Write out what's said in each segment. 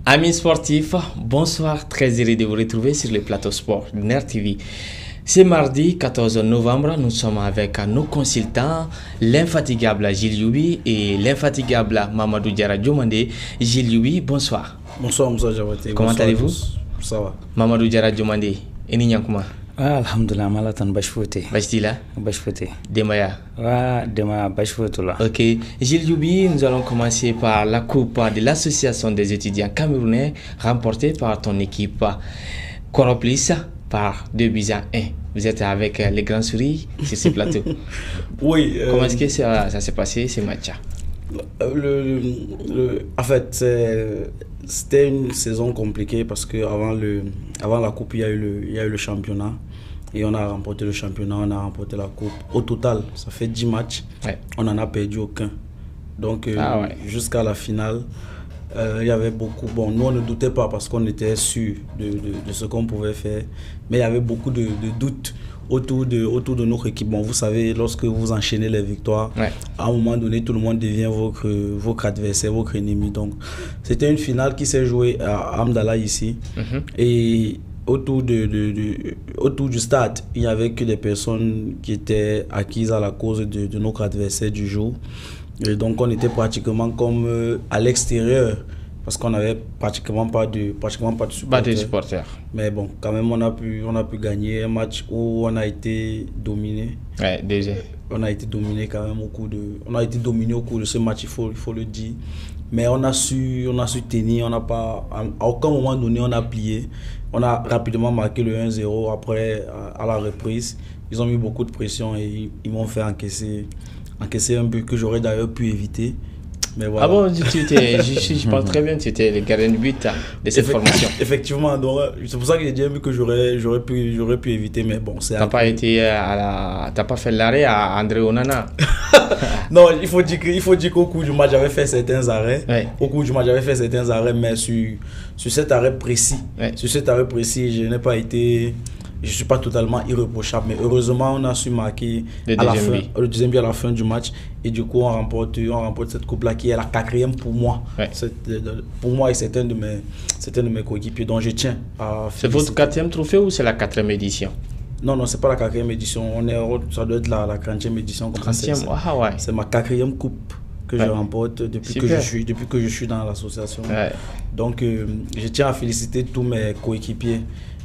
Amis sportifs, bonsoir, très heureux de vous retrouver sur le plateau sport de NER TV. C'est mardi 14 novembre, nous sommes avec nos consultants, l'infatigable Gilles Youbi et l'infatigable Mamadou Diarra Diomandé. Gilles Youbi, bonsoir. Bonsoir, Moussa Diabaté. Comment allez-vous? Ça va. Mamadou Diarra Diomandé, eni nyankuma? Alhamdulillah, malatan bashfouté. Bastila? Bashfouté. Demaya? Dema bashfoutula. Ok. Gilles Youbi, nous allons commencer par la coupe de l'association des étudiants camerounais remportée par ton équipe Coroplis par 2-1. Vous êtes avec les grands souris sur ce plateau. Oui. Comment est-ce que ça s'est passé ce match? En fait, c'était une saison compliquée parce que avant la coupe, il y a eu le championnat. Et on a remporté le championnat, on a remporté la coupe. Au total, ça fait 10 matchs. Ouais. On n'en a perdu aucun. Donc, jusqu'à la finale, il y avait beaucoup... Bon, nous, on ne doutait pas parce qu'on était sûr de ce qu'on pouvait faire. Mais il y avait beaucoup de doutes autour de notre équipe. Bon, vous savez, lorsque vous enchaînez les victoires, à un moment donné, tout le monde devient votre adversaire, votre ennemi. Donc, c'était une finale qui s'est jouée à Amdala ici. Et autour du stade, il n'y avait que des personnes qui étaient acquises à la cause de notre adversaire du jour. Et donc, on était pratiquement comme à l'extérieur. Parce qu'on n'avait pratiquement pas de supporters. Mais bon, quand même, on a pu gagner un match où on a été dominé. Ouais, déjà. On a été dominé quand même on a été dominé au cours de ce match, il faut le dire. Mais on a su tenir, à aucun moment donné, on a plié. On a rapidement marqué le 1-0 après, à la reprise. Ils ont mis beaucoup de pression et ils m'ont fait encaisser un but que j'aurais d'ailleurs pu éviter. Mais voilà. Ah bon, je pense très bien, tu étais le gardien de but de cette formation. Effectivement, c'est pour ça que j'ai dit un but que j'aurais pu éviter, mais bon, c'est... T'as pas fait l'arrêt à André Onana? Non, il faut dire qu'au cours du match, j'avais fait certains arrêts. Ouais. Au cours du match, j'avais fait certains arrêts, mais sur cet arrêt précis, je ne suis pas totalement irréprochable, mais heureusement, on a su marquer le deuxième but à la fin du match. Et du coup, on remporte cette coupe-là qui est la 4e pour moi. Ouais. Pour moi, et c'est un de mes coéquipiers dont je tiens à féliciter. C'est votre 4e trophée ou c'est la 4e édition? Non, c'est pas la 4e édition. Ça doit être la 40e édition. 30e, ouais. C'est ma 4e coupe que je remporte depuis que je suis dans l'association. Ouais. Donc, je tiens à féliciter tous mes coéquipiers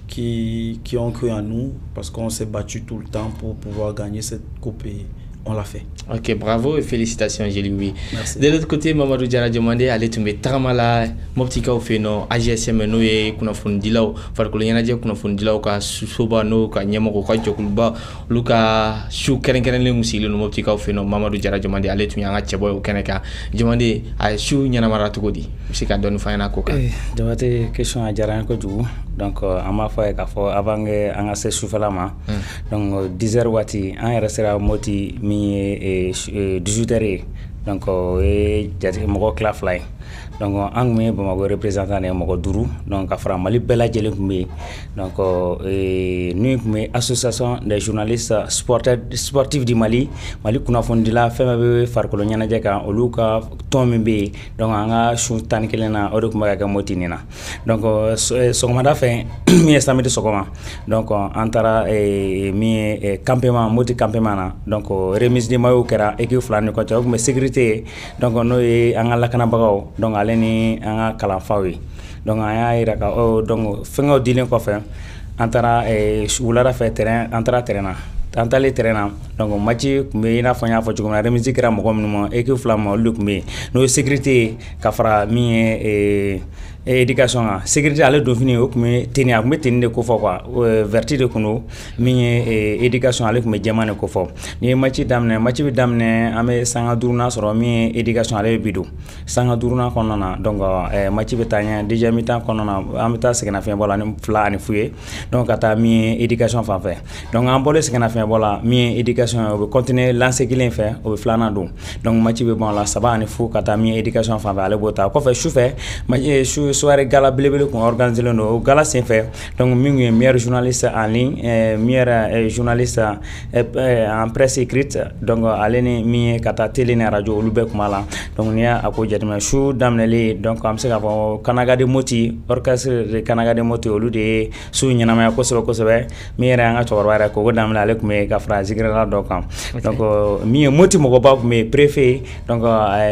qui ont cru en nous parce qu'on s'est battu tout le temps pour pouvoir gagner cette coupe et on l'a fait. Ok, bravo et félicitations, Gilles. Merci. De l'autre côté, Mamadou Diarra Diomandé allait tomber Taramala, Moptika ou Feno, AGSM Noé, Kunafun Dilao, Farkolonianadia, Kunafun Dilao, Sobano, Nyamoko, Jokulba, Luka, Chou Keren Musil, Moptika ou Feno, Mamadou Diarra Diomandé allait tomber à Tchaboy ou Kanaka. Diomandé à Chou Nyanamara Togodi. Je sais qu'à donner Fayana Koka. Diomandé, question à Diarra Kodjou. Donc, à ma foi, avant de se souffler, donc 10h wati, on restera moti mi 18h. Donc, mon claf fly. Donc, on a représentant de mon Dourou. Donc, à Mali Bella Djelkoumé. Donc, nous, association des journalistes sportifs du Mali. Mali Kounafondila, Femme Farkoloniana Djeka, Oluka, Tombe. Donc, on a Choutan Kelena, Odokumaka Motinina. Donc, Sokomada fait, mi estamé de Sokoma. Donc, Antara mi campement, moti campement. Donc, remise de Mayo Kera, équipe flan, mais sécurité. Donc, on a la Kanabao. Donc, aleni anga kalanfawi donc aya ira ka donc fengo dilin ko fe antara wulara fe terrain antara terrain antale terrain donc match kumbe ina fanya fo jugum na remise kira mo comme no équipe flam luk me no sécurité ka fara mi éducation sécurité ale do fini o kume teni a kume teni de ko fo quoi vertu de kuno mi éducation ale kume jamane ko fo ni match bi damne ame sanga duruna soro mi éducation ale bidu sanga duruna konona donc match bi tanya déjà mi temps konona amita sekena fin bola ni fla ani fuye donc ata mi éducation fa fait donc en bolé sekena fin bola mi éducation o continuer lancer kilin fait o fla na do donc match bi bon la saba ani fu kata mi éducation fa ale bota ko fait chou fait match chou soirée gala belebele qu'on organise le no gala c'est fait donc mingu meilleur journaliste en ligne meilleur journaliste en presse écrite donc aleni mi kata télé na radio lube kumala donc nia ako jatma chou damneli donc am se gafo kanaga de moti orchestre de kanaga de moti olu de su nyana ma ko so be meilleur nga chorwara ko damla le kume ka phrase gira donc mi moti mo ko ba me préfet donc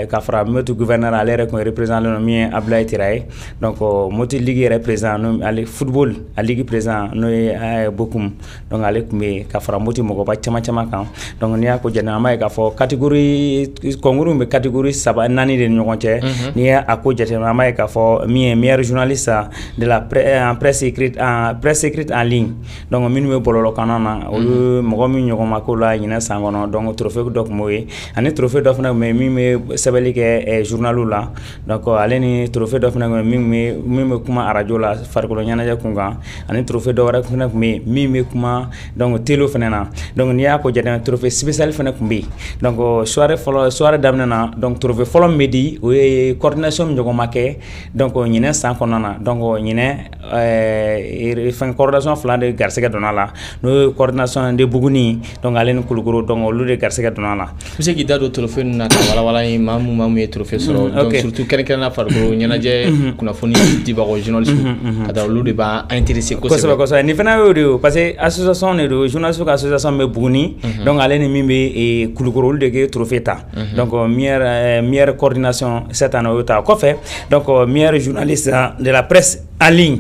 ka fra moti gouverneur ale ko représenter no mi Ablaye Tiraye donc moti ligue représent no ale football a ligue présent no bokum donc ale kume ka fra moti mo ko ba chama kan donc ni ko jana ma ka fo catégorie konguru me catégorie saba nani de ñokonté ni ako jate ma ka fo mi meilleur journaliste de la presse écrite en ligne donc min me bololo kanana olu mo mi ñokoma ko la ñina sangono donc trophée doc moy ani trophée doc na me mi me sabali ke journalu la donc aleni trophée doc na mi me kuma radio la farko ñana ja kunga ani trophée do rek na mi me kuma donc télé fenena donc ni ko jate trophée spécial fena kumbi donc soirée damnana donc trophée follow midi ou coordination ñokoma ke donc ñina sankonana donc ñine fin coordination flan de garsega donala no coordination de buguni donc aleni kuluguru donc lu de garsega donala monsieur qui dado trophée na wala mamu trophée soro donc surtout quelqu'un na farko ñana je kuna foni di ba ko journaliste kada lu de ba intéressé ko ça ni fena yo parce que association de journaliste association me buguni donc aleni mimbe et kuluguru de ke trophée ta donc meilleure coordination cette année ta ko fait donc meilleur journaliste de la presse en ligne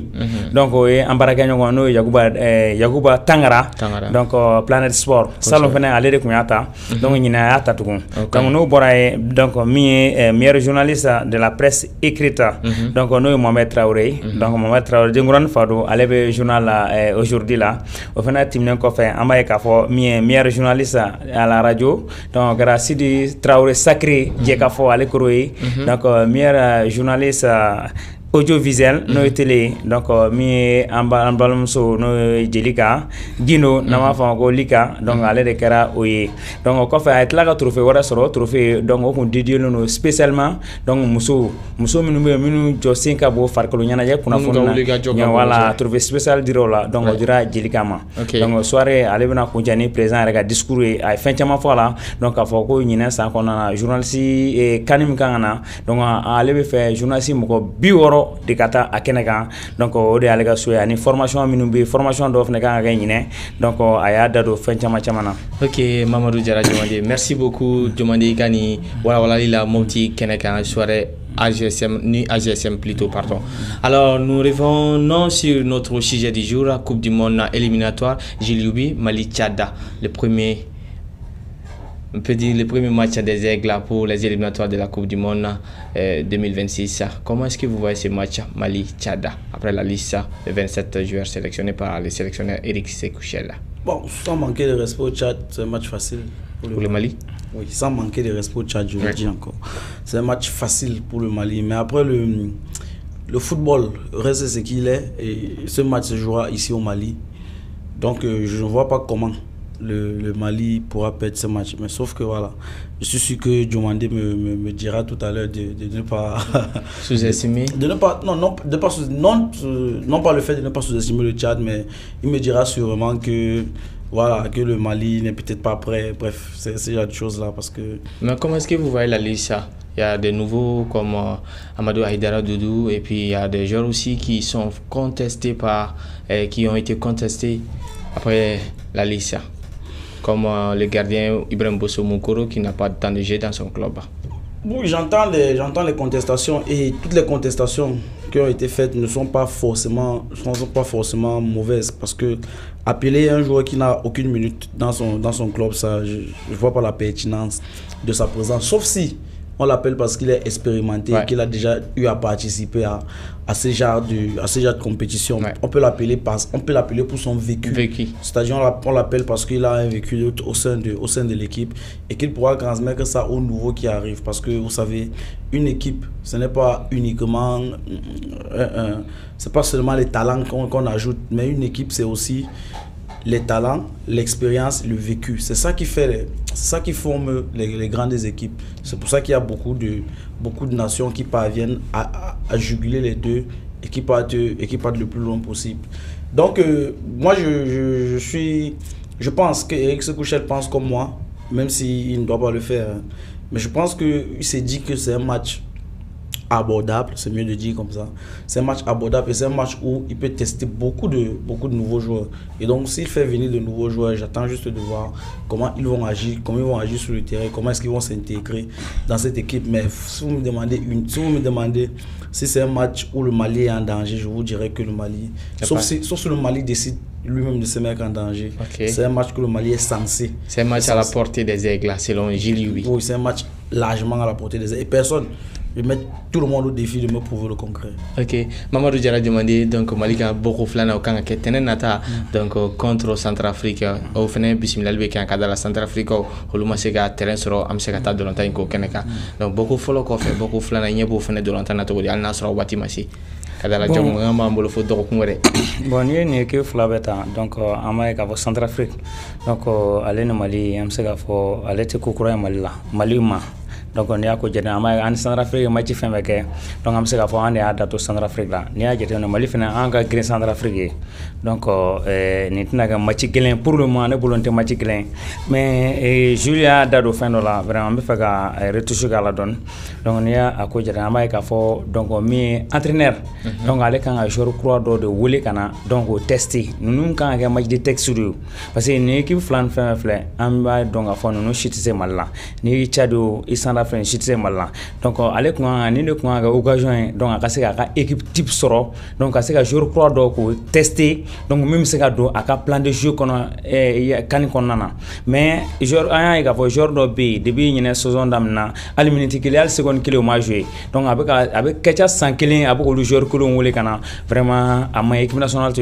donc embaraka ñoko no Yakuba Tangara donc Planet Sport salon fena aller de kunyata donc ñina ata tugun donc no boraye donc meilleur journaliste de la presse écrite donc no Mohamed Traoré donc Mohamed Traoré de Ngouran Fado aller journal aujourd'hui là au fena timnen ko fait ambaye ka fo meilleur journaliste à la radio donc grâce Sidi Traoré sacré je ka fo aller koroyi donc meilleur journaliste audiovisuel no télé donc mi ambalum so no jelika gino nama fa ko lika donc ale de kara oye donc ko fa itla ka trophée wara soro trophée donc ko dédié no spécialement donc muso minu jo sinka bo farko nyana je kuna fonna wala trophée spécial dirola donc dira jelika ma donc soirée ale bena ko jani présent rega discours ay fin chama fola donc fa ko nyina sa ko na journaliste et kanim kangana donc ale be fait journaliste mo ko biworo de kata akeneka donc o de alega souya ni formation minumbi formation do fne kan gagné donc aya dado fen chama na. OK Mamadou Diarra Diomandé, merci beaucoup Diomandé kani wala la moti keneka soirée AGSM plutôt pardon. Alors nous revenons sur notre sujet du jour, la Coupe du monde éliminatoire Djilioubi Mali Tchad, on peut dire le premier match des Aigles pour les éliminatoires de la Coupe du Monde 2026. Comment est-ce que vous voyez ce match Mali-Tchad après la liste de 27 joueurs sélectionnés par le sélectionneur Eric Sekouchel? Bon, sans manquer de respect au Tchad, c'est un match facile pour le Mali. Oui, sans manquer de respect au Tchad, je le dis encore. C'est un match facile pour le Mali. Mais après, le football reste ce qu'il est. Et ce match se jouera ici au Mali. Donc, je ne vois pas comment le Mali pourra perdre ce match, mais sauf que voilà, je suis sûr que Diomandé me dira tout à l'heure de ne pas sous-estimer, non pas le fait de ne pas sous-estimer le Tchad, mais il me dira sûrement que voilà, que le Mali n'est peut-être pas prêt. Bref, c'est ce genre de choses là parce que. Mais comment est-ce que vous voyez la liste? Il y a des nouveaux comme Amadou Haïdara Doudou, et puis il y a des joueurs aussi qui sont contestés qui ont été contestés après la liste, comme le gardien Ibrahim Bosso Moukoro qui n'a pas de temps de jeu dans son club. Oui, j'entends les contestations, et toutes les contestations qui ont été faites ne sont pas forcément mauvaises, parce que appeler un joueur qui n'a aucune minute dans son club, ça, je ne vois pas la pertinence de sa présence, sauf si on l'appelle parce qu'il est expérimenté, qu'il a déjà eu à participer à ce genre de compétition. On peut l'appeler pour son vécu. C'est-à-dire on l'appelle parce qu'il a un vécu au sein de l'équipe et qu'il pourra transmettre ça aux nouveaux qui arrivent. Parce que vous savez, une équipe, ce n'est pas uniquement c'est pas seulement les talents qu'on ajoute, mais une équipe, c'est aussi les talents, l'expérience, le vécu. C'est ça qui forme les grandes équipes. C'est pour ça qu'il y a beaucoup de nations qui parviennent à juguler les deux et qui partent le plus loin possible. Donc, moi, je pense qu'Eric Sekouchel pense comme moi, même s'il ne doit pas le faire. Mais je pense qu'il s'est dit que c'est un match abordable, c'est mieux de dire comme ça. C'est un match abordable et c'est un match où il peut tester beaucoup de nouveaux joueurs. Et donc, s'il fait venir de nouveaux joueurs, j'attends juste de voir comment ils vont agir sur le terrain, comment est-ce qu'ils vont s'intégrer dans cette équipe. Mais si vous me demandez si c'est un match où le Mali est en danger, je vous dirais que le Mali, sauf si le Mali décide lui-même de se mettre en danger. Okay. C'est un match que le Mali est censé. C'est un match à la portée des aigles, selon Gilles Youbi. Oui, c'est un match largement à la portée des aigles. Et personne, je mets tout le monde au défi de me prouver le concret. Ok. Mamadou Diarra demandé donc Mali a beaucoup flâné au camp qui tenait nata donc contre Centrafrique. Au final, bismillah be kan kada la Centrafrique au luma sega terrain sur am sega ta de longtemps ko keneka. Donc beaucoup follow ko fait beaucoup flâné nyebo fene de longtemps nato di al nasra wati masi. Kada la jom ngamba mbolo fo do ko ngore. Bon ni ke flabeta donc amay ka Centrafrique. Donc aller no Mali am sega fo aller te kokura Mali la. Mali ma. Donc on y a ko jete ama an Centrafrique match fin beke donc am se ka fo ande ada to Centrafrique la ni a jete no Mali fina an ka green Centrafrique donc ni tina ka match glen pour le moment ne bolonté match glen mais Julia dado fin do la vraiment me fa ka retoucher ka la donne donc ni a ko jete ama ka fo donc mi entraîneur donc ale kan a joueur croix do de wuli kana donc tester nous kan ka match de texte parce que ni équipe flan fin flé am ba donc a fo no chitise malla ni Chado isanda Chitse Mala. Donc, allez, ni le coin à occasion, donc, à casser à équipe type soro, donc, à ce que je crois donc, tester, donc, même ce cadeau, à plan de jeu qu'on a, mais, joueur, un, il a fait joueur d'obé, depuis une saison d'amna, à l'immunité qu'il y a le second kilo majeur. Donc, avec quelque 100 kills, avec le joueur que l'on voulait, vraiment, à ma équipe nationale,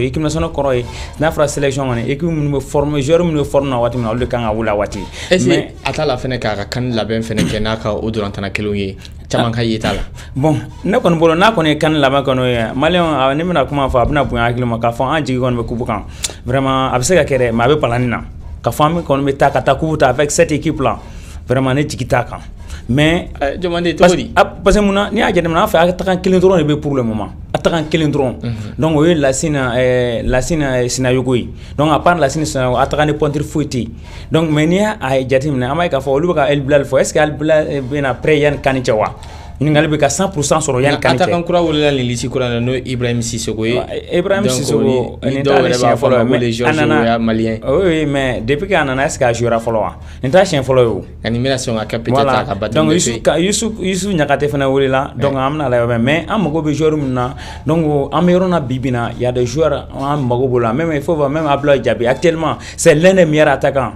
n'a pas sélection, équipe me forme, joueur me forme, à Wati, le camp à Oulawati. Mais, à la fin, quand la ben fait au durant la kelonye chaman kay yitala bon ne kon bolo na kon kan la ba kono ya malion ni mina kuma fa abna bu akili ma ka fa an jigi kon be kubukan vraiment abse ka kere ma be palanina ka fa mi kon me ta kata kubuta avec cette équipe là vraiment ne jigi ta kan mais demandez todi parce que mona ni a jede na fa attaquant kilin drone be pour le moment attaquant kilin drone donc oui la sina yogoy donc à part la sina attaquant de pontir fouti donc menia a jatim na amay ka fo luka el bilal fo est ce que el bilal bena pre yan kanichawa ni ngal be ka 100% sur yan kanite attaquant kura wala li lisi kura no Ibrahim Sissoko Sissoko ni do reba follow les joueurs maliens oui mais depuis que anana est ce que joueur follow ni ta chien follow animation a capitaine ka battre donc Yusuf nyakate fana wala la donc amna la mais am go be joueur mna donc amerona bibina il y a des joueurs am mago bola même il faut voir même Abdoulaye Diaby actuellement c'est l'un des meilleurs attaquants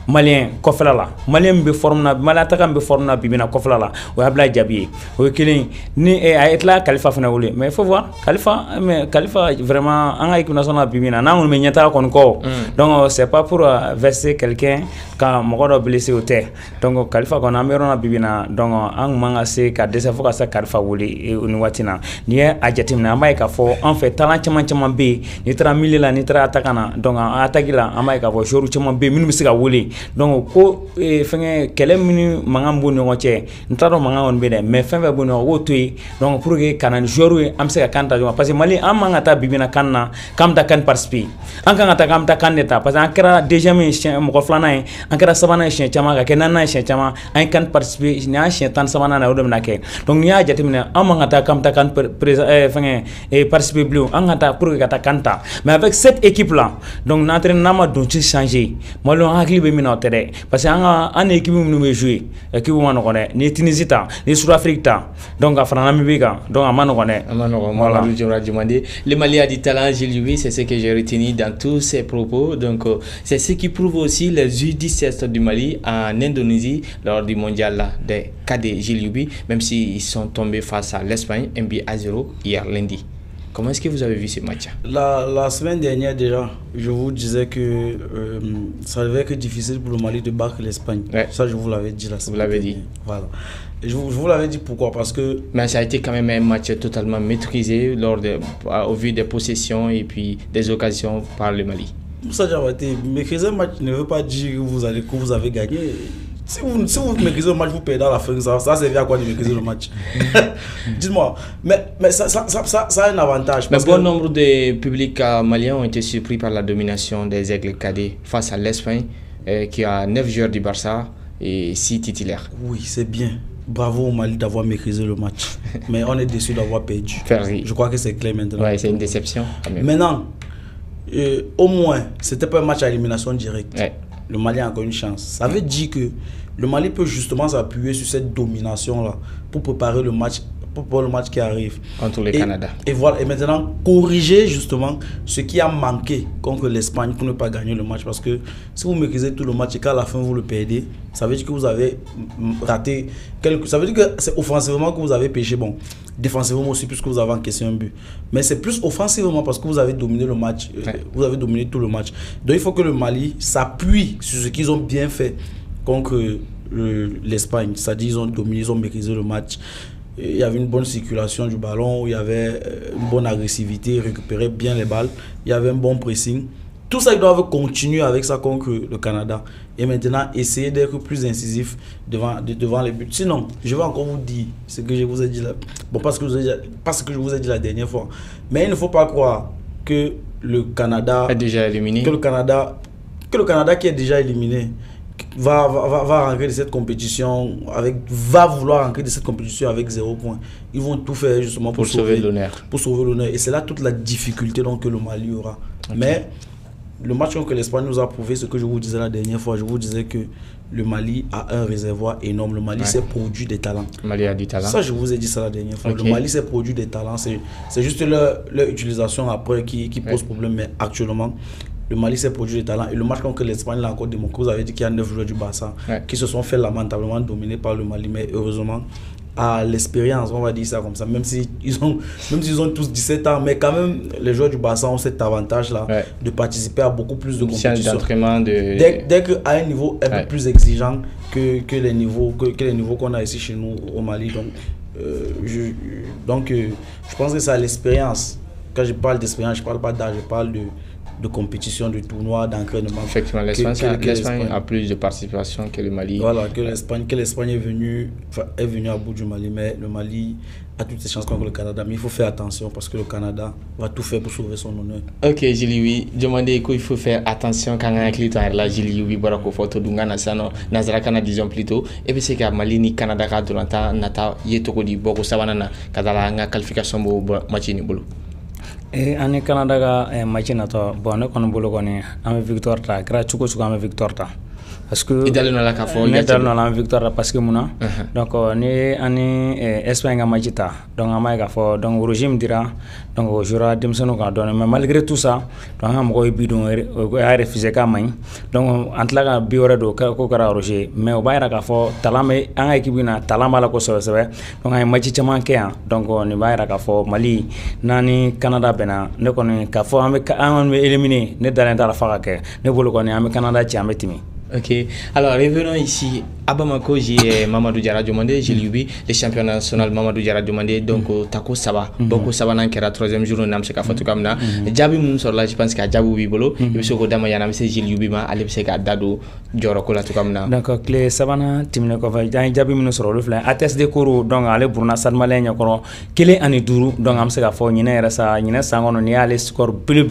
malien kofla la malien be formna malata kan be formna bibina kofla la o Abdoulaye Diaby o kilin ni a etla Khalifa fana wuli mais il faut voir Khalifa vraiment en équipe nationale bibina na on me nyata kon ko donc c'est pas pour verser quelqu'un quand mogodo blessé au terre donc Khalifa kon amerona bibina donc en manga se ka desa foka sa Khalifa wuli ni watina ni a jatimna amay ka fo en fait talent chama be ni tra milila ni tra atakana donc atakila amay ka fo joru chama be minum siga wuli donc ko fenge kele mini mangambu no che ntaro manga on be mais fenge bu no wotoy donc pour que kanan joueur am se ka kanta parce que Mali am manga ta bibina kanna kam ta kan participer an kan ta kam ta kaneta parce que an kra déjà mi mo ko flana an kra sabana chien chama ka kenana chien chama an kan participer ni an chien tan sabana na odom na ke donc ni a jatimina am manga ta kam ta kan fenge participer bleu an ta pour que ta kanta mais avec cette équipe là donc notre nama don changer Mali an hakli be parce que en équipe nous jouer équipe man connaît ni Tunisie ta ni Sud-Afrique ta donc afana Namibia donc amano connaît voilà le Mali a du talent Gilles, c'est ce que j'ai retenu dans tous ses propos donc c'est ce qui prouve aussi les U17 du Mali en Indonésie lors du mondial là des cadets Gilles, même s'ils sont tombés face à l'Espagne 1-0 hier lundi. Comment est-ce que vous avez vu ce match? La semaine dernière déjà, je vous disais que ça devait être difficile pour le Mali de battre l'Espagne. Ouais. Ça, je vous l'avais dit la semaine dernière. Vous l'avez dit. Voilà. Et je vous l'avais dit pourquoi? Parce que... Mais ça a été quand même un match totalement maîtrisé au vu des possessions et puis des occasions par le Mali. Moussa Diabaté, maîtriser le match ne veut pas dire que vous avez gagné. Si vous maîtrisez le match, vous perdez à la fin. Ça sert à quoi de maîtriser le match? Dites-moi. Mais ça a un avantage. Mais bon nombre de publics maliens ont été surpris par la domination des Aigles cadets face à l'Espagne, qui a 9 joueurs du Barça et 6 titulaires. Oui, c'est bien. Bravo au Mali d'avoir maîtrisé le match. Mais on est déçu d'avoir perdu. Je crois que c'est clair maintenant. Oui, c'est une déception. Quand même. Maintenant, au moins, c'était pas un match à élimination directe. Ouais. Le Mali a encore une chance. Ça veut dire que le Mali peut justement s'appuyer sur cette domination-là pour préparer le match, qui arrive. Contre le Canada. Et voilà. Et maintenant, corriger justement ce qui a manqué contre l'Espagne pour ne pas gagner le match. Parce que si vous maîtrisez tout le match et qu'à la fin vous le perdez, ça veut dire que vous avez raté ça veut dire que c'est offensivement que vous avez péché. Bon, défensivement aussi, puisque vous avez encaissé un but. Mais c'est plus offensivement parce que vous avez dominé le match. Vous avez dominé tout le match. Donc il faut que le Mali s'appuie sur ce qu'ils ont bien fait contre l'Espagne. C'est-à-dire ils ont dominé, ils ont maîtrisé le match. Il y avait une bonne circulation du ballon, il y avait une bonne agressivité, ils récupéraient bien les balles, il y avait un bon pressing. Tout ça, ils doivent continuer avec ça contre le Canada. Et maintenant, essayer d'être plus incisif devant les buts. Sinon, je vais encore vous dire ce que je vous ai dit là. Bon, parce que je vous ai dit la dernière fois. Mais il ne faut pas croire que le Canada est déjà éliminé. Que le Canada qui est déjà éliminé va rentrer de cette compétition va vouloir rentrer de cette compétition avec 0 point. Ils vont tout faire justement pour sauver l'honneur. Pour sauver l'honneur. Et c'est là toute la difficulté donc, que le Mali aura. Okay. Mais le match contre l'Espagne nous a prouvé ce que je vous disais la dernière fois. Je vous disais que le Mali a un réservoir énorme. Le Mali s'est produit des talents. Le Mali a du talent. Ça, je vous ai dit ça la dernière fois. Okay. Le Mali s'est produit des talents. C'est juste leur utilisation après qui pose problème. Mais actuellement, le Mali s'est produit des talents. Et le match contre l'Espagne l'a encore démontré. Vous avez dit qu'il y a 9 joueurs du Barça qui se sont fait lamentablement dominer par le Mali. Mais heureusement, à l'expérience, on va dire ça comme ça, même s'ils ont tous 17 ans, mais quand même, les joueurs du Barça ont cet avantage-là de participer à beaucoup plus de compétitions. Dès qu'à un niveau un peu plus exigeant que les niveaux qu'on a ici chez nous au Mali. Donc, je pense que c'est à l'expérience. Quand je parle d'expérience, je ne parle pas d'âge, je parle de compétition, de tournoi, d'entraînement. Effectivement, l'Espagne a plus de participation que le Mali. Voilà, que l'Espagne est venue à bout du Mali, mais le Mali a toutes ses chances contre le Canada. Mais il faut faire attention parce que le Canada va tout faire pour sauver son honneur. Ok, Jili, demandez qu'il faut faire attention quand on a cliqué sur la Jili, Barako Photo, Dungana Sano, Nazara Kana, disons plutôt. Et puis c'est que Mali ni Canada, Duranta, Nata, Yetokodi, Boko Savanana, Kadala, qualification pour Machini Bolo. Ani Canada ga match na to bon ne kono bolo koni am victoire ta gra chuko am victoire ta parce que idal no la ka fo idal no la victoire parce que muna donc ni ani Espagne ga match ta donc amay ga fo donc régime dira donc jouera demsono ka don mais malgré tout ça donc am ko bidon a refusé ka main donc antla ga biore do ko kara roger mais o bayra ka fo talame an équipe na talama la ko so donc ay match chama ke donc ni bayra ka fo Mali nani Canada bena ne koni ka fo am éliminé ne dalenta la faka ke ne bolo koni am Canada ci am timi. Ok, alors revenons ici à Bamako, j'ai Mamadou Diarra demandé, j'ai lui le championnat national Mamadou Diarra demandé, donc Tako Saba, beaucoup Saba n'a qu'à la 3e jour, on a fait photo comme ça. Jabi moun sur là, je pense qu'à Jabu Bibolo, et puis au Dama Yana, c'est Gilles Yubima, allez, c'est qu'à Dado, Djorokola, tout comme ça. Donc, clé Savana, Timneko, Jabi moun sur le flanc, atteste de Kourou, donc allez, Bruna Sadmalen, Yokoro, Kele Aniduru, donc Amseka for Yina, Yina Sangon, Niale, score bleu,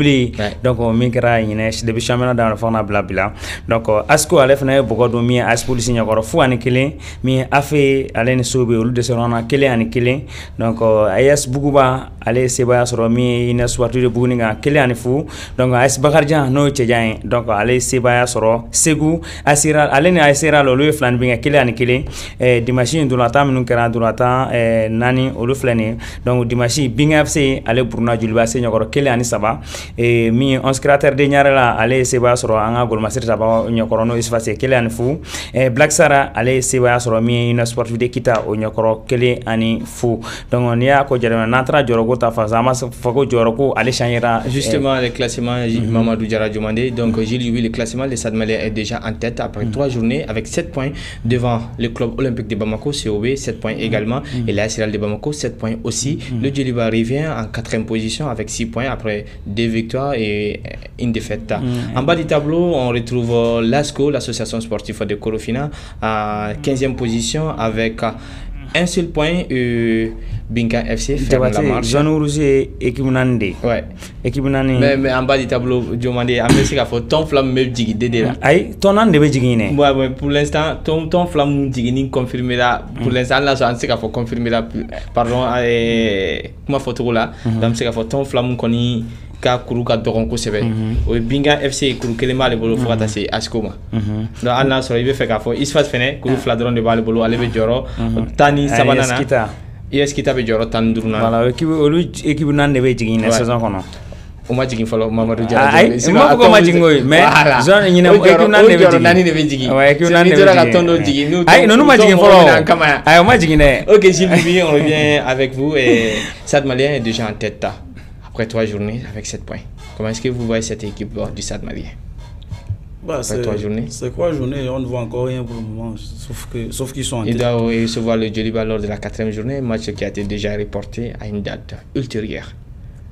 donc Minkera, Yina, depuis championnat dans le fond, blabla. Donc, Asko, allez, Fana, Bogodo, Mia, As Police, Yokoro. Fou ani kelen mi afe ale ni sobe olu de serona kelen ani kelen donc AS Buguba ale seba soro mi ina swatu de buguninga kelen ani fu donc AS Bakarjan no chejan donc ale seba soro Segu asira ale ni asira lolu flan binga kelen ani kelen dimashi ndulata minu kera ndulata nani olu flani donc dimashi binga FC ale Bruna Julba se nyokoro kelen ani saba mi 11 créateur de nyarala ale seba soro anga golma sirta ba nyokoro no isfase kelen ani fu Black Sara ale seba soro mi une sportive de kita o nyokoro kele ani fu donc on ya ko jere na tra jorogo ko ta fa sama fa ko joro ko ale changera justement le classement Mamadou Diarra Diomandé. Donc j'ai lu le classement, le Stade Malien est déjà en tête après 3 journées avec 7 points devant le club olympique de Bamako, COB, 7 points également, et la Real de Bamako, 7 points aussi. Le Djoliba revient en 4e position avec 6 points après 2 victoires et une défaite. En bas du tableau, on retrouve l'ASCO, l'association sportive de Korofina, à 15e position avec un seul point. Binka FC ferme la marche. Jean Rouge équipe nande. Ouais. Équipe nande. Mais en bas du tableau, Diomandé, à mesure qu'il faut ton flamme me digi dédé là. Aïe, ton ande be jigine. Ouais, pour l'instant, ton flamme digi confirmé là. Pour l'instant, là, on sait qu'il faut confirmer là. Pardon, comment photo là. Donc c'est qu'il faut ton flamme koni ka kuru ka dogon ko sebe. O Binga FC kuru kelema le bolo fo kata se Askoma. Donc Allah so ibe fait qu'il faut Isfat fene kuru fladron de bal bolo ale be joro tani sabanana. Est-ce qu'il t'avait dit Rotandruna? Voilà, équipe n'a pas été la saison qu'on a. On m'a dit qu'il fallait Mamadou Diarra. C'est pas pourquoi m'a dit mais zone il n'a pas équipe n'a pas été. Ouais, équipe n'a pas été. Aïe, non, m'a dit qu'il faut. Aïe, on m'a dit qu'il est. Ok, Gilles Bibi, on revient avec vous et Stade Malien est déjà en tête après 3 journées avec 7 points. Comment est-ce que vous voyez cette équipe du Stade Malien? C'est 3 journées. C'est 3 journées, on ne voit encore rien pour le moment, sauf qu'ils sont en tête. Il doit recevoir le Djoliba lors de la 4e journée, match qui a été déjà reporté à une date ultérieure.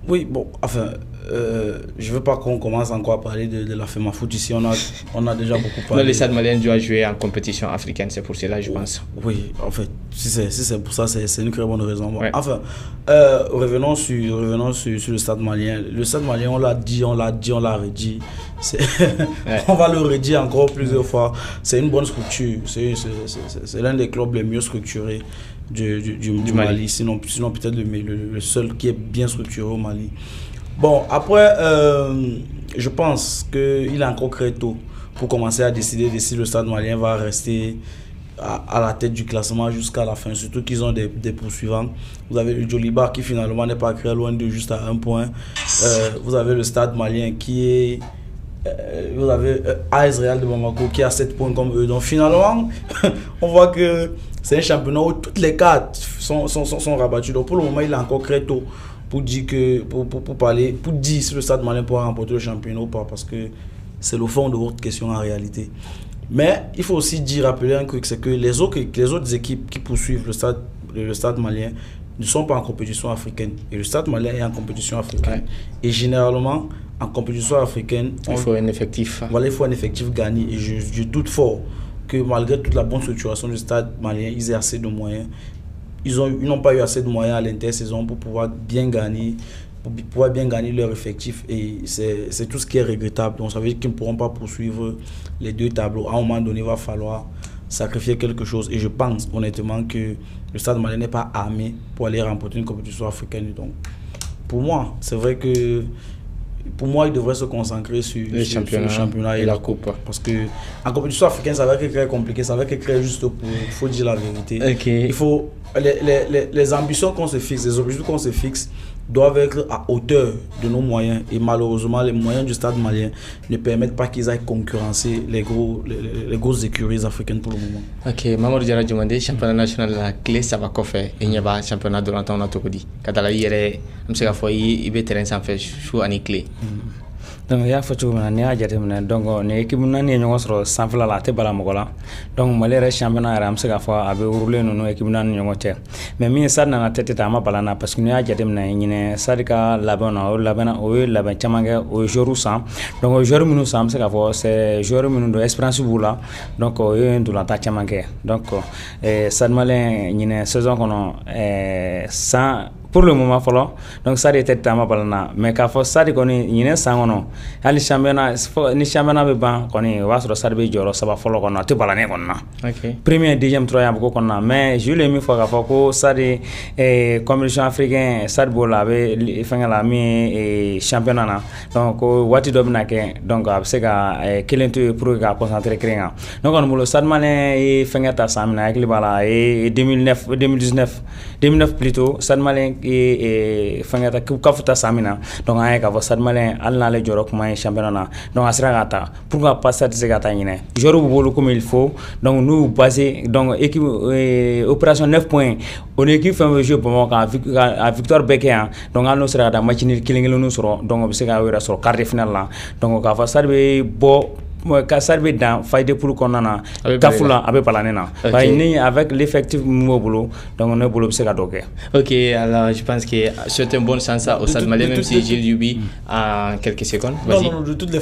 Oui, bon, enfin, je ne veux pas qu'on commence encore à parler de la FEMA Foot ici, on a déjà beaucoup parlé. Non, le Stade Malien doit jouer en compétition africaine, c'est pour cela, je pense. Oui, en fait, si c'est pour ça, c'est une très bonne raison. Bon, ouais. Enfin, revenons sur le Stade Malien. Le Stade Malien, on l'a dit, on l'a redit. On va le redire encore plusieurs fois. C'est une bonne structure. C'est l'un des clubs les mieux structurés du Mali. Sinon peut-être le seul qui est bien structuré au Mali. Bon, après, je pense qu'il est encore très tôt pour commencer à décider si le Stade Malien va rester à la tête du classement jusqu'à la fin. Surtout qu'ils ont des poursuivants. Vous avez le Djoliba qui finalement n'est pas très loin de juste à 1 point. Vous avez le Stade Malien qui est... vous avez AS Real de Bamako qui a 7 points comme eux. Donc finalement, on voit que c'est un championnat où toutes les cartes sont rabattues. Donc pour le moment, il est encore très tôt pour dire pour dire si le Stade Malien pourra remporter le championnat ou pas, parce que c'est le fond de votre question en réalité. Mais il faut aussi rappeler un truc, c'est que les autres équipes qui poursuivent le Stade Malien ne sont pas en compétition africaine. Et le Stade Malien est en compétition africaine. Ouais. Et généralement, en compétition africaine, il faut un effectif. Voilà, il faut un effectif gagné. Et je doute fort que malgré toute la bonne structuration du Stade Malien, ils aient assez de moyens. Ils n'ont pas eu assez de moyens à l'intersaison pour pouvoir bien gagner leur effectif. Et c'est tout ce qui est regrettable. Donc ça veut dire qu'ils ne pourront pas poursuivre les 2 tableaux. À un moment donné, il va falloir sacrifier quelque chose. Et je pense honnêtement que le Stade Malien n'est pas armé pour aller remporter une compétition africaine. Donc pour moi, c'est vrai que il devrait se concentrer sur le championnat et la coupe. Parce que en compétition africaine, ça va être très compliqué, ça va être très juste pour, faut dire la vérité. Okay. Il faut les ambitions qu'on se fixe, les objectifs qu'on se fixe doivent être à hauteur de nos moyens. Et malheureusement, les moyens du Stade Malien ne permettent pas qu'ils aillent concurrencer les grosses écuries africaines pour le moment. Ok, Mamadou Diarra Diomandé, championnat national la clé, ça va quoi faire? Il n'y a pas championnat de l'entente, on a tout dit. Quand il y a il y a terrain sans faire chou à clé. Donc il y a photo ni a jateminɛ donc ni équipe naani ye ɲɔgɔn sɔrɔ sanfɛla la a tɛ bala mɔgɔ la donc Mali yɛrɛ championnat yɛrɛ an bɛ se k'a fɔ a bɛ rouler ninnu équipe naani ni ɲɔgɔn cɛ mais min ye Stade nana tête ta a ma bala na parce que ni y'a jateminɛ ɲinɛ Stade ka labɛn na o ye labɛn caman kɛ o ye joueurs san donc o joueurs minnu san an bɛ se k'a fɔ c'est joueurs minnu don expérience b'u la donc o ye ndolantan caman kɛ donc Stade Malien ɲinɛ saison kɔnɔ sans pour le moment fɔlɔ donc Stade était tama balana mais k'a fɔ Stade kɔni ɲinɛ san kɔnɔ hali ni championnat bɛ ban kɔni o b'a sɔrɔ Stade bɛ jɔyɔrɔ 3 fɔlɔ kɔnɔ a tɛ balani kɔni na premier deuxième troisième ko kɔni na mais je l'ai mis fɔ k'a fɔ ko Stade compétition africaine Stade b'o la a bɛ fɛngɛ la min ye championnat na donc ko waati dɔ bɛna kɛ donc a bɛ se ka kelen to yen pour que ka concentrer kelen kan ne kɔni bolo Stade Malien ye fɛngɛ ta san min na hakili b'a la a ye 2019 2009 plutôt Stade Malien et fangata kafuta samina donc ay ka Stade Malien alna le joro kuma championnat donc asra gata pourquoi pas ça se gata ñine joro bu bolu comme il faut donc nous basé donc équipe opération 9 points on équipe fait jeu pour moi à victoire Bekeya donc alno sera da match ni kilingelo no soro donc be se ga wera soro quart de finale là donc ka fa Stade be bo ka Stade dans faille de poule konana kafula abe palanena ni avec l'effectif mobile donc on est bolo se ga doké. OK, alors je pense que c'est un bon sens au Stade Malien même si Gilles Youbi en quelques secondes. Non, de toutes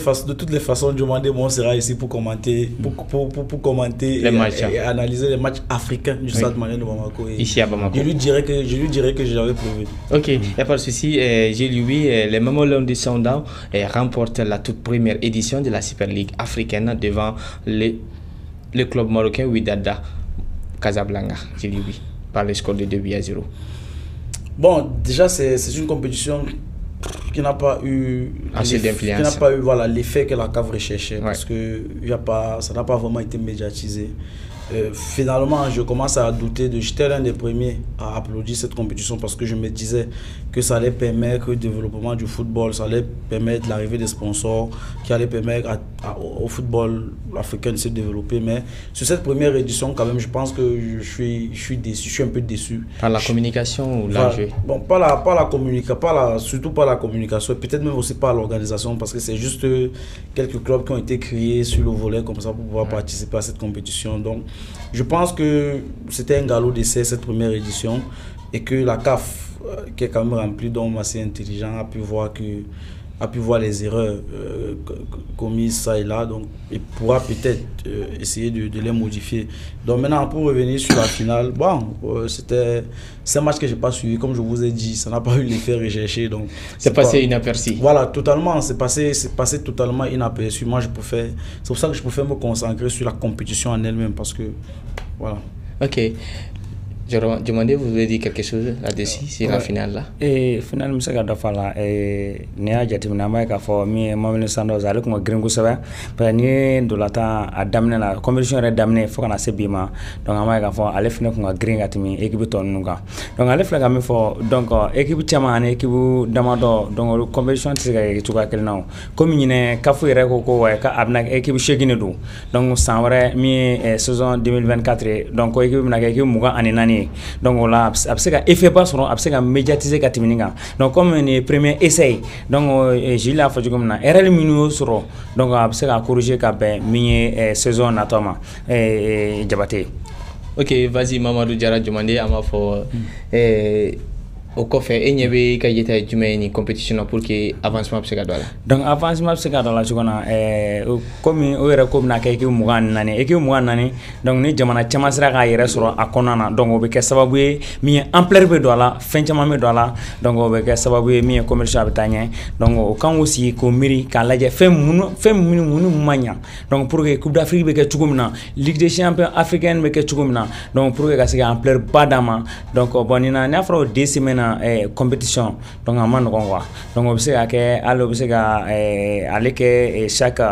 les façons Diomandé moi sera ici pour commenter pour commenter les matchs et analyser les matchs africains du Stade Malien de Bamako ici à Bamako. Je lui dirais que je l'avais prévu. OK, il n'y a pas de souci. Gilles Youbi, les Mamelon Sundowns remportent la toute première édition de la Super League africaine devant le club marocain Wydad Casablanca, Gilles Youbi, par le score de 2-0. Bon, déjà c'est une compétition qui n'a pas eu voilà l'effet que la CAF recherchait, parce que ça n'a pas vraiment été médiatisé. Finalement, je commence à douter j'étais l'un des premiers à applaudir cette compétition parce que je me disais que ça allait permettre le développement du football, ça allait permettre l'arrivée des sponsors, qui allait permettre au football africain de se développer. Mais sur cette première édition, quand même, je pense que je suis déçu, je suis un peu déçu. Par la communication ou l'enjeu? Bon, surtout par la communication, peut-être même aussi par l'organisation, parce que c'est juste quelques clubs qui ont été créés sur le volet comme ça pour pouvoir participer à cette compétition. Donc, je pense que c'était un galop d'essai cette première édition et que la CAF, qui est quand même remplie d'hommes assez intelligents, a pu voir les erreurs commises ça et là, donc il pourra peut-être essayer de les modifier. Donc maintenant, pour revenir sur la finale, bon, c'est un match que je n'ai pas suivi, comme je vous ai dit, ça n'a pas eu l'effet recherché. Donc c'est passé inaperçu. Voilà, totalement, c'est passé totalement inaperçu. Moi, c'est pour ça que je préfère me concentrer sur la compétition en elle-même, parce que, voilà. OK. Je demandais, vous voulez dire quelque chose là-dessus, c'est la finale là? Et finalement, c'est que d'afala Néa Jatimina Maïka for mi Mamelon Sundowns avec moi Gringo Saba, parce que de la temps à d'amener la compétition est d'amener faut qu'on a sebima donc à Maïka for aller finir qu'on a Gringo atimi équipe ton nuka donc aller finir comme for donc équipe chama équipe damado donc la compétition c'est que tu vas quel nom comme il n'est qu'à faire quoi ka abna équipe chegine do donc ça vrai mi saison 2024 donc équipe na équipe muga anenani donc là abseka effet pas sur abseka médiatiser katiminga donc comme un premier essai donc j'ai la fois comme na RL minu sur donc abseka corriger ka ben mi saison natoma Diabaté. OK, vas-y Mamadou Diarra demandé à ma fois au coffre et n'y avait qu'à y être une compétition pour que avancement se gadala. Donc avancement se gadala tu connais comme au era comme na keke mugan nani eke mugan nani donc ni jamana chama sera ka yere soro akonana donc o be ke sababu mi ampleur be dola fin chama me dola donc o be ke sababu mi commercial betanye donc o kan aussi ko miri ka laje fem munu manya donc pour que coupe d'Afrique be ke tugumna ligue des champions africaine be ke tugumna donc pour que ka se ampleur badama donc bonina na afro 10 semaines compétition donc à man quoi donc on sait que aller que chaque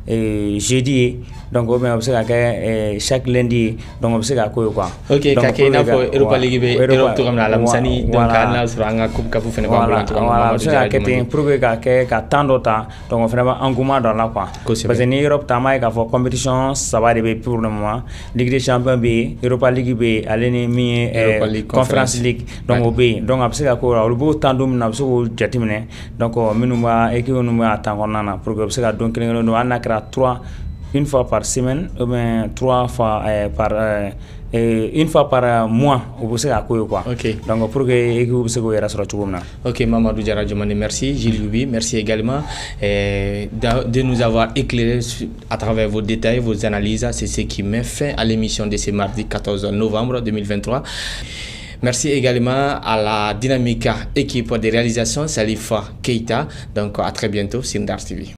jeudi donc on sait que chaque lundi donc on sait quoi OK kakena pour Europa League Europe to comme la musani donc na suranga coupe kafu fene ba blanc voilà c'est que pour que tando ta donc on fait engouement dans la quoi parce que en Europe ta mai ka for compétition ça va de pour le moment Ligue des champions B Europa League B aller ni mi Conference League donc au B donc après ça ko le beau tando na so jatimene donc minuma équipe nous attend nana pour que ça donc nous ana 3 une fois par semaine ou bien 3 fois une fois par mois au bout à quoi. OK. Donc pour que vous se goyera sur le OK, Mamadou Diarra demandé merci. Gilles Youbi, merci également de nous avoir éclairé à travers vos détails, vos analyses. C'est ce qui met fin à l'émission de ce mardi 14 novembre 2023. Merci également à la dynamique équipe de réalisation Salifa Keita. Donc à très bientôt sur Ndars TV.